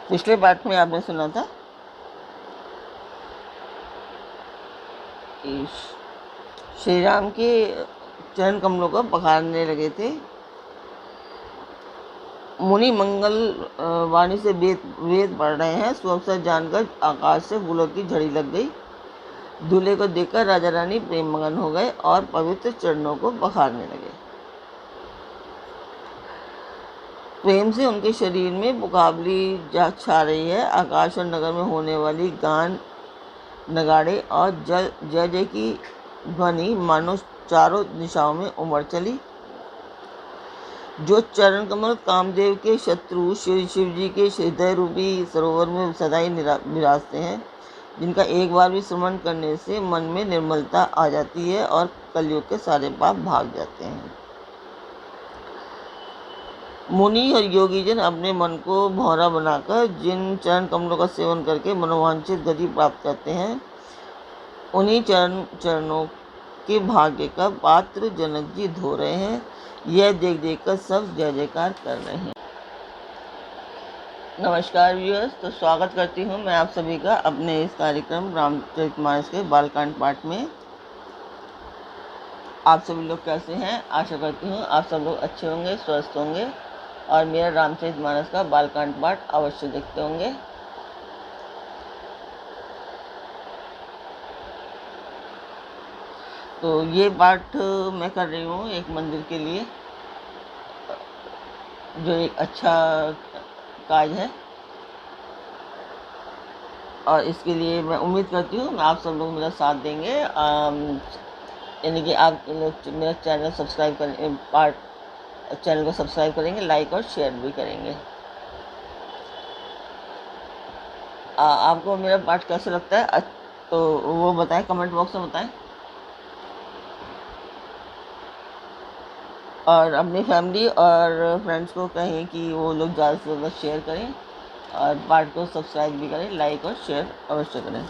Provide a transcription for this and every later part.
पिछले पाठ में आपने सुना था कि श्री राम के चरण कमलों को पखारने लगे थे। मुनि मंगल वाणी से वेद पढ़ रहे हैं। सुअवसर जानकर आकाश से फूलों की झड़ी लग गई। दूल्हे को देखकर राजा रानी प्रेम मगन हो गए और पवित्र चरणों को पखारने लगे। प्रेम से उनके शरीर में मुकाबली छा रही है। आकाश और नगर में होने वाली गान, नगाड़े और जय जय की ध्वनि मानो चारों दिशाओं में उमड़ चली। जो चरण कमल कामदेव के शत्रु शिव जी के हृदय रूपी सरोवर में सदाई विराजते हैं, जिनका एक बार भी स्मरण करने से मन में निर्मलता आ जाती है और कलयुग के सारे पाप भाग जाते हैं। मुनि और योगीजन अपने मन को भौरा बनाकर जिन चरण कमलों का सेवन करके मनोवांछित गति प्राप्त करते हैं, उन्हीं चरणों के भाग्य का पात्र जनक जी धो रहे हैं। यह देख देखकर सब जय जयकार कर रहे हैं। नमस्कार व्यूअर्स, तो स्वागत करती हूँ मैं आप सभी का अपने इस कार्यक्रम रामचरितमानस के बालकांड पाठ में। आप सभी लोग कैसे हैं? आशा करती हूँ आप सब लोग अच्छे होंगे, स्वस्थ होंगे और मेरा रामचरितमानस का बालकांड पाठ अवश्य देखते होंगे। तो ये पाठ मैं कर रही हूँ एक मंदिर के लिए, जो एक अच्छा काज है, और इसके लिए मैं उम्मीद करती हूँ आप सब लोग मेरा साथ देंगे। यानी कि आप लोग मेरा चैनल सब्सक्राइब करें, चैनल को सब्सक्राइब करेंगे, लाइक और शेयर भी करेंगे। आपको मेरा पाठ कैसा लगता है तो वो बताएं, कमेंट बॉक्स में बताएं। और अपनी फैमिली और फ्रेंड्स को कहें कि वो लोग ज़्यादा से ज़्यादा शेयर करें और पाठ को सब्सक्राइब भी करें, लाइक और शेयर अवश्य करें।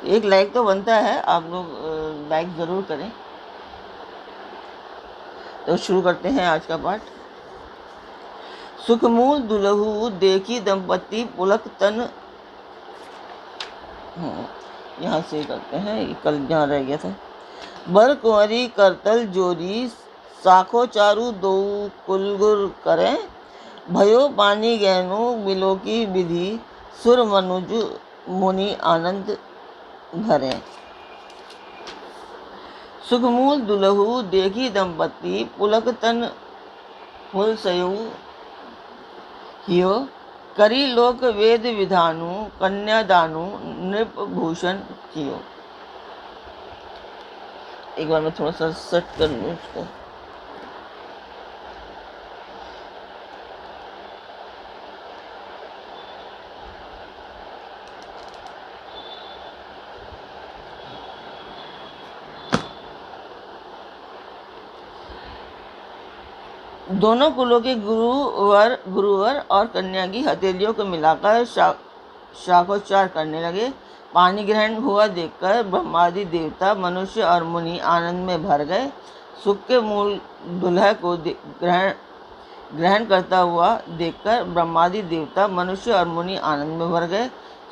एक लाइक तो बनता है, आप लोग लाइक ज़रूर करें। तो शुरू करते हैं आज का पाठ। सुखमूल दुलहु देखी दंपति पुलक तन। यहाँ से करते हैं, कल यहाँ रह गया था। बर कुंवरी करतल जोरी साखो चारू दो कुलगुर करें। भयो पानी गहनु मिलो की विधि सुर मनुज मुनि आनंद भरें। सुखमूल दुलहु देखी दंपति पुलक तन फुल सयु हियो। करी लोक वेद विधानु कन्यादानु नृप भूषण कियो। एक बार मैं थोड़ा सा सेट कर लूँ उसको। दोनों कुलों के गुरुवर और कन्या की हथेलियों को मिलाकर शाखोच्चार करने लगे। पानी ग्रहण हुआ देखकर ब्रह्मादि देवता, मनुष्य और मुनि आनंद में भर गए। सुख के मूल दुल्हा को ग्रहण करता हुआ देखकर ब्रह्मादि देवता, मनुष्य और मुनि आनंद में भर गए।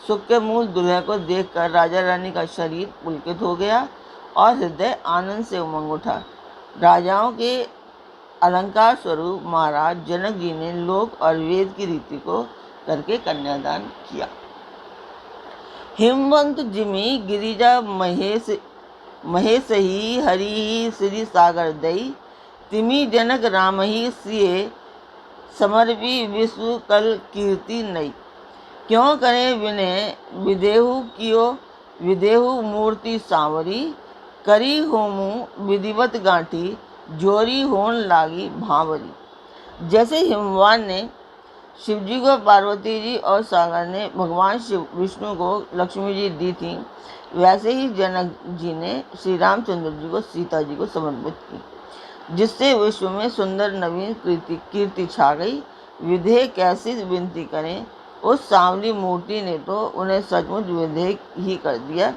सुख के मूल दुल्हा को देखकर राजा रानी का शरीर पुलकित हो गया और हृदय आनंद से उमंग उठा। राजाओं के अलंकार स्वरूप महाराज जनक जी ने लोक और वेद की रीति को करके कन्यादान किया। हिमवंत जिमि गिरिजा महेश ही हरि श्री सागर दई। तिमि जनक राम ही सिए समर्पी विश्व कल कीर्ति नई। क्यों करे विनय विदेहु मूर्ति सांवरी। करी होमु विधिवत गांठी जोरी होन लागी भांवरी। जैसे हिमवान ने शिवजी को पार्वती जी और सागर ने भगवान शिव विष्णु को लक्ष्मी जी दी थी, वैसे ही जनक जी ने श्री रामचंद्र जी को सीता जी को समर्पित की, जिससे विश्व में सुंदर नवीन कीर्ति छा गई। विधेय कैसी विनती करें, उस सांवली मूर्ति ने तो उन्हें सचमुच विधेय ही कर दिया।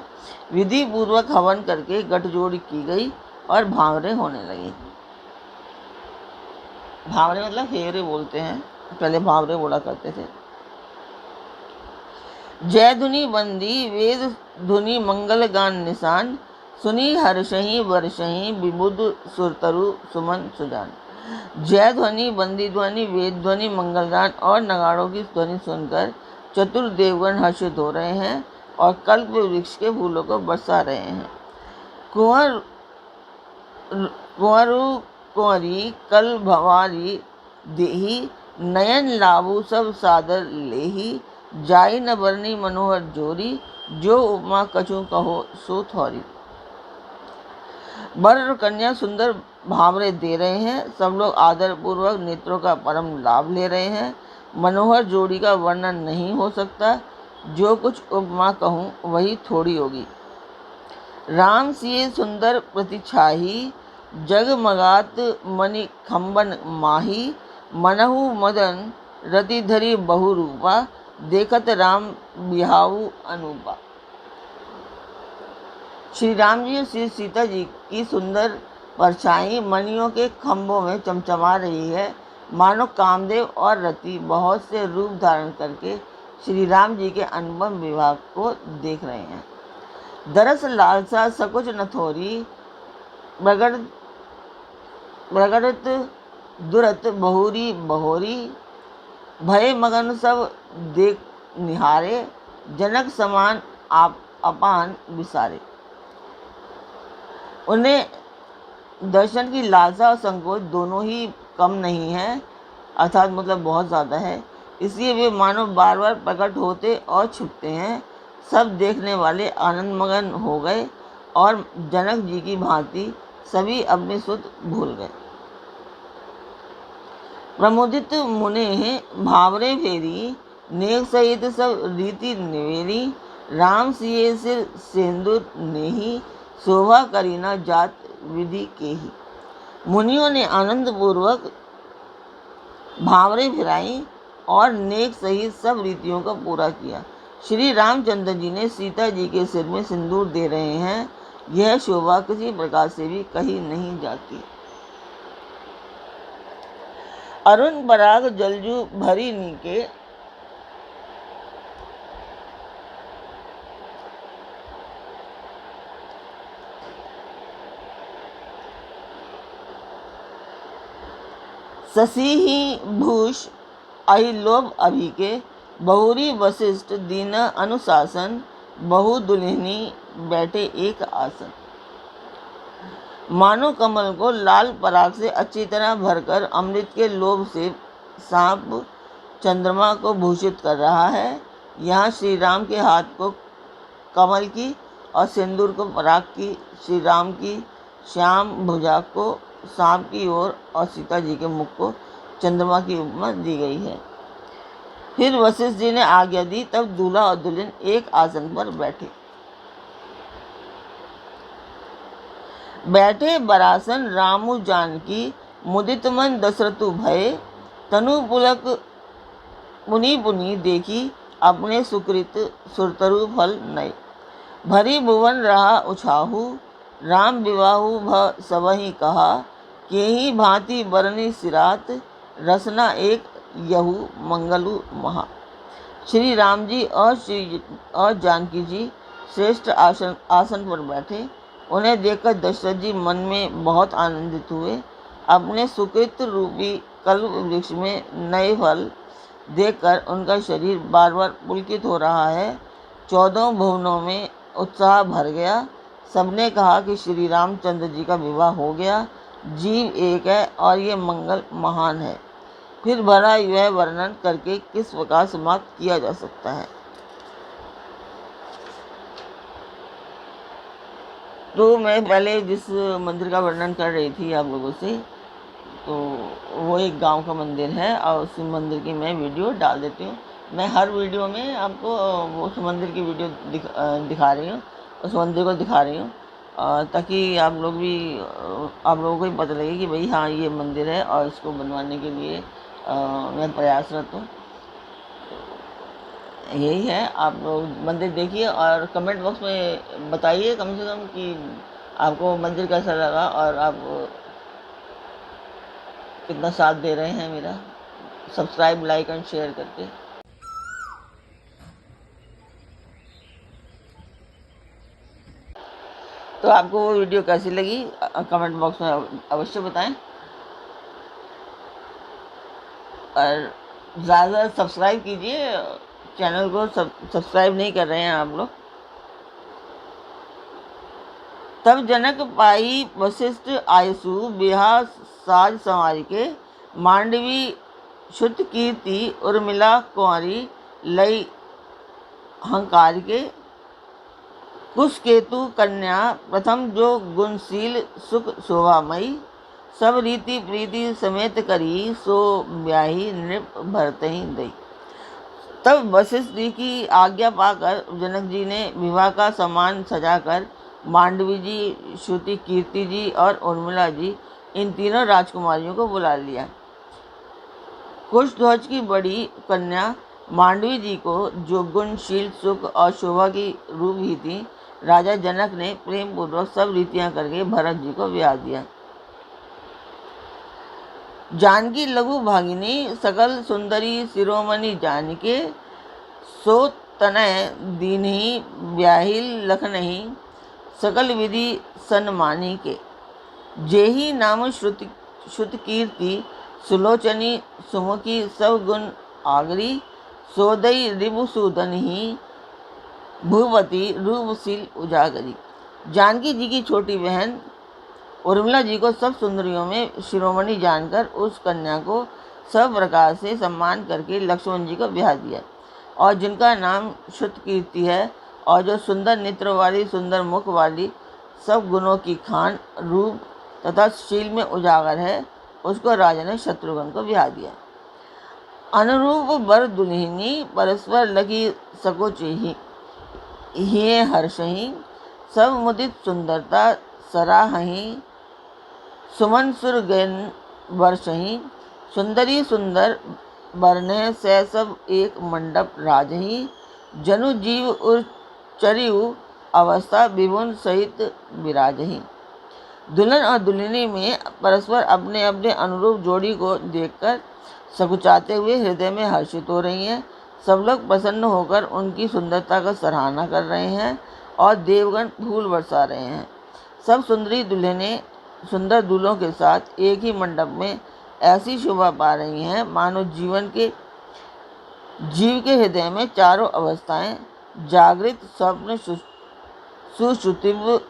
विधि पूर्वक हवन करके गठजोड़ की गई और भांवरे होने लगी। भांवरे मतलब फेरे बोलते हैं, पहले भांवरे बोला करते थे। जय धुनि बंदी वेद धुनि मंगल गान निशान, सुनी हर्षहि वर्षहि विबुध सुरतरु सुमन सुजान। जय ध्वनि, बंदी ध्वनि, वेद ध्वनि, मंगलगान और नगाड़ों की ध्वनि सुनकर चतुर देवगण हर्षित हो रहे हैं और कल्प वृक्ष के फूलों को बरसा रहे हैं। कुंवर कुंवरु कुंवरी कल भवारी देही, नयन लाभु सब सादर लेही, जाई न बरनी मनोहर जोरी, जो उपमा कछु कहो सो थोरी। वर और कन्या सुंदर भावरे दे रहे हैं। सब लोग आदर पूर्वक नेत्रों का परम लाभ ले रहे हैं। मनोहर जोड़ी का वर्णन नहीं हो सकता। जो कुछ उपमा कहूँ वही थोड़ी होगी। राम सिए सुंदर प्रतिछाही, जगमगात मणि खंबन माही, मनहु मदन रति धरी बहुरूपा, देखत राम बिहाऊ अनुपा। श्री राम जी और श्री सीता जी की सुंदर परछाई मणियों के खंभों में चमचमा रही है। मानो कामदेव और रति बहुत से रूप धारण करके श्री राम जी के अनुपम विवाह को देख रहे हैं। दरस लालसा सकुच न थोरी, प्रगटत दुरत बहुरी बहोरी, भय मगन सब देख निहारे, जनक समान आप अपान विसारे। उन्हें दर्शन की लालसा और संकोच दोनों ही कम नहीं है, अर्थात मतलब बहुत ज़्यादा है। इसलिए वे मानो बार बार प्रकट होते और छुपते हैं। सब देखने वाले आनंद मगन हो गए और जनक जी की भांति सभी अपने सुध भूल गए। प्रमुदित मुने भावरे फेरी, नेक सहित सब रीति निवेरी, राम सिए सिर सिंदूर नेही, शोभा करीना जात विधि के ही। मुनियों ने आनंद पूर्वक भावरे फिराई और नेक सहित सब रीतियों का पूरा किया। श्री रामचंद्र जी ने सीता जी के सिर में सिंदूर दे रहे हैं। यह शोभा किसी प्रकार से भी कही नहीं जाती। अरुण पराग जलजू भरी नीके, शशि ही भूष अहिलोभ अभिके, बहुरी वशिष्ठ दीन अनुशासन, बहु दुल्हनी बैठे एक आसन। मानो कमल को लाल पराग से अच्छी तरह भरकर अमृत के लोभ से सांप चंद्रमा को भूषित कर रहा है। यहाँ श्री राम के हाथ को कमल की और सिंदूर को पराग की, श्री राम की श्याम भुजा को सांप की ओर और सीता जी के मुख को चंद्रमा की उपमा दी गई है। फिर वशिष्ठ जी ने आज्ञा दी, तब दूल्हा और दुल्हन एक आसन पर बैठे बरासन रामु जानकी, मुदित मन दशरथु भय, तनु पुलक पुनि पुनि देखी, अपने सुकृत सुरतरु फल नय। भरी भुवन रहा उछाहु, राम विवाहु भ सबहि कहा, केहि भांति बरनी सिरात, रसना एक यहु मंगलु महा। श्री राम जी और जानकी जी श्रेष्ठ आसन पर बैठे। उन्हें देखकर दशरथ जी मन में बहुत आनंदित हुए। अपने सुकृत रूपी कल्प वृक्ष में नए फल देखकर उनका शरीर बार बार पुलकित हो रहा है। 14 भुवनों में उत्साह भर गया। सबने कहा कि श्री रामचंद्र जी का विवाह हो गया। जीव एक है और ये मंगल महान है। फिर भला यह वर्णन करके किस प्रकार समाप्त किया जा सकता है। तो मैं पहले जिस मंदिर का वर्णन कर रही थी आप लोगों से, तो वो एक गांव का मंदिर है और उस मंदिर की मैं वीडियो डाल देती हूँ। मैं हर वीडियो में आपको उस मंदिर की वीडियो दिखा रही हूँ, उस मंदिर को दिखा रही हूँ, ताकि आप लोगों को भी पता लगे कि भाई हाँ ये मंदिर है और इसको बनवाने के लिए मैं प्रयासरत हूँ। यही है, आप लोग मंदिर देखिए और कमेंट बॉक्स में बताइए कम से कम कि आपको मंदिर कैसा लगा और आप कितना साथ दे रहे हैं मेरा। सब्सक्राइब, लाइक एंड शेयर करके। तो आपको वो वीडियो कैसी लगी कमेंट बॉक्स में अवश्य बताएं, और ज़्यादा सब्सक्राइब कीजिए, चैनल को सब्सक्राइब नहीं कर रहे हैं आप लोग। तब जनक पाई वशिष्ठ आयसु बिहा साज संवारी के, मांडवी शुद्ध कीर्ति उर्मिला कुंवारी लई हंकार के, कुशकेतु कन्या प्रथम जो गुणशील सुख शोभामयी, सब रीति प्रीति समेत करी सो ब्याही नृप भरतहि दई। तब वशिष्ठ जी की आज्ञा पाकर जनक जी ने विवाह का सामान सजाकर मांडवी जी, श्रुति कीर्ति जी और उर्मिला जी, इन तीनों राजकुमारियों को बुला लिया। कुशध्वज की बड़ी कन्या मांडवी जी को, जो गुणशील सुख और शोभा की रूप ही थी, राजा जनक ने प्रेम पूर्वक सब रीतियां करके भरत जी को ब्याह दिया। जानकी लघु भागिनी सकल सुंदरी शिरोमणि जानिके, सो तनय दीनहि ब्याही लखनहि, सकल विधि सन्मानी के, जेहि नाम श्रुत कीर्ति सुलोचनी सुमुखी सब गुण आगरी, सोदई रिपुसूदन ही भूपति रूपशील उजागरी। जानकी जी की छोटी बहन उर्मिला जी को सब सुंदरियों में शिरोमणि जानकर उस कन्या को सब प्रकार से सम्मान करके लक्ष्मण जी को ब्याह दिया, और जिनका नाम श्रुत कीर्ति है और जो सुंदर नेत्र वाली, सुंदर मुख वाली, सब गुणों की खान, रूप तथा शील में उजागर है, उसको राजा ने शत्रुघ्न को ब्याह दिया। अनुरूप वर दुल्हिनी परस्पर लगी सकोचहि, हिये हर्षहि, सब मुदित सुंदरता सराहहि, सुमन सुर गैन वर्षहि, सुंदरी सुंदर बरने से सब एक मंडप राजहि, जनु जीव उर चरियु अवस्था विभुन सहित विराजहि। दुल्हन और दुल्हनी में परस्पर अपने अपने अनुरूप जोड़ी को देखकर सकुचाते हुए हृदय में हर्षित हो रही हैं। सब लोग प्रसन्न होकर उनकी सुंदरता का सराहना कर रहे हैं और देवगण फूल बरसा रहे हैं। सब सुंदरी दुल्हनें सुंदर दूल्हों के साथ एक ही मंडप में ऐसी शोभा पा रही हैं मानो जीव के हृदय में चारों अवस्थाएं, जागृत, स्वप्न, सुषुप्त,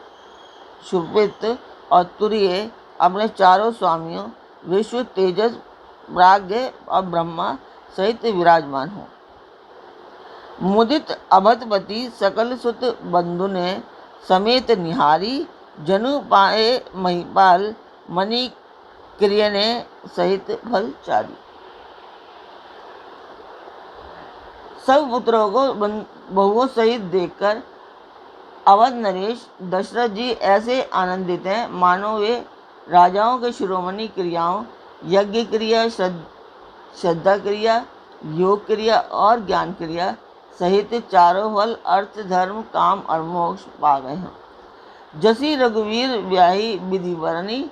सुप्त और तुरीय, अपने चारों स्वामियों विश्व, तेजस, प्राज्ञ और ब्रह्मा सहित विराजमान हो। मुदित अभतपति सकल सुत बंधु ने समेत निहारी, जनु पाए महिपाल मणि क्रियने सहित फलचारी। सब पुत्रों को बहुओं सहित देखकर अवध नरेश दशरथ जी ऐसे आनंदित हैं मानो वे राजाओं के शिरोमणि क्रियाओं, यज्ञ क्रिया, श्रद्धा क्रिया, योग क्रिया और ज्ञान क्रिया सहित चारों फल अर्थ, धर्म, काम और मोक्ष पा गए हैं। जसी रघुवीर ब्याही विधि वरणी,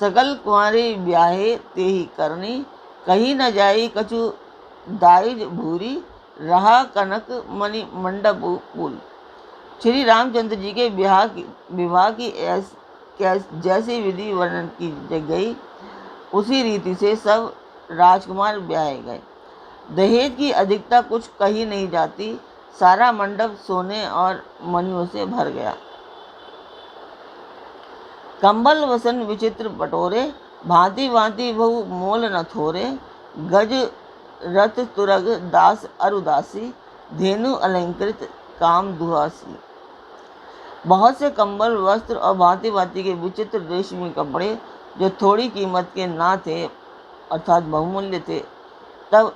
सकल कुंवारी ब्याहे तेहि करनी, कहीं न जाई कछु दाइज भूरी, रहा कनक मणि मंडप पुल। श्री रामचंद्र जी के विवाह की जैसी विधि वर्णन की गई, उसी रीति से सब राजकुमार ब्याहे गए। दहेज की अधिकता कुछ कही नहीं जाती, सारा मंडप सोने और मणियों से भर गया। कंबल वसन विचित्र पटोरे, भांति भांति बहु मोल न थोरे, गज रथ तुरग दास अरुदासी, धेनु अलंकृत काम दुहासी। बहुत से कंबल, वस्त्र और भांति भांति के विचित्र रेशमी कपड़े जो थोड़ी कीमत के ना थे अर्थात बहुमूल्य थे, तब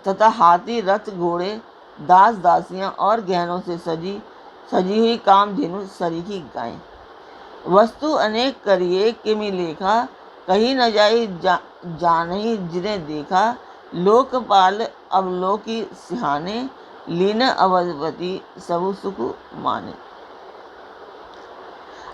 तथा हाथी, रथ, घोड़े, दास दासियां और गहनों से सजी हुई कामधेनु सरीखी गायें। वस्तु अनेक करिए किमि लेखा, कहीं न जाई जानहि जिन्हें देखा, लोकपाल अवलोकी सिहाने, लीन अवधपति सबु सुख माने।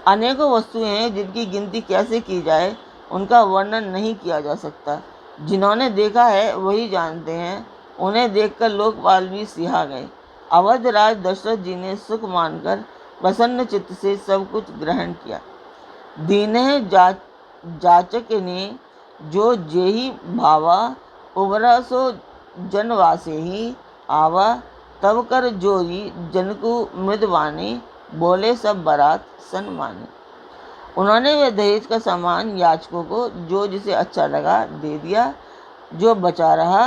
अनेकों वस्तुएं हैं जिनकी गिनती कैसे की जाए, उनका वर्णन नहीं किया जा सकता। जिन्होंने देखा है वही जानते हैं, उन्हें देखकर लोकपाल भी सिहा गए। अवध राज दशरथ जी ने सुख मानकर प्रसन्न चित्त से सब कुछ ग्रहण किया। दीनह जाचक ने जो जेहि भावा, उबरा सो जनवासे ही आवा। तब कर जोरी जनकु मृदवानी, बोले सब बारात सन्मानी। उन्होंने वह दहेज का सामान याचकों को जो जिसे अच्छा लगा दे दिया। जो बचा रहा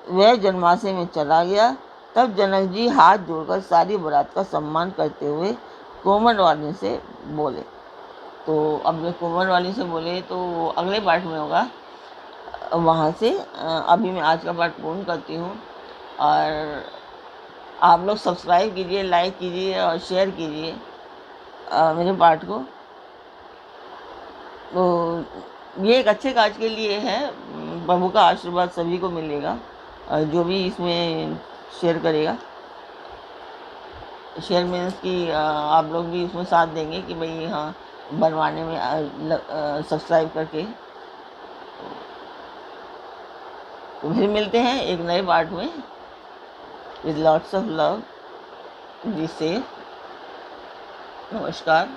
वह जनमासे में चला गया। तब जनक जी हाथ जोड़कर सारी बारात का सम्मान करते हुए कोमल वाली से बोले। तो अब वे कोमल वाली से बोले तो अगले पार्ट में होगा, वहाँ से अभी मैं आज का पार्ट पूर्ण करती हूँ। और आप लोग सब्सक्राइब कीजिए, लाइक कीजिए और शेयर कीजिए मेरे पार्ट को। तो ये एक अच्छे काज के लिए है, प्रभु का आशीर्वाद सभी को मिलेगा जो भी इसमें शेयर करेगा। शेयर मीन्स कि आप लोग भी उसमें साथ देंगे कि भाई हाँ बनवाने में सब्सक्राइब करके। तो फिर मिलते हैं एक नए पार्ट में। With lots of love. Be safe. नमस्कार।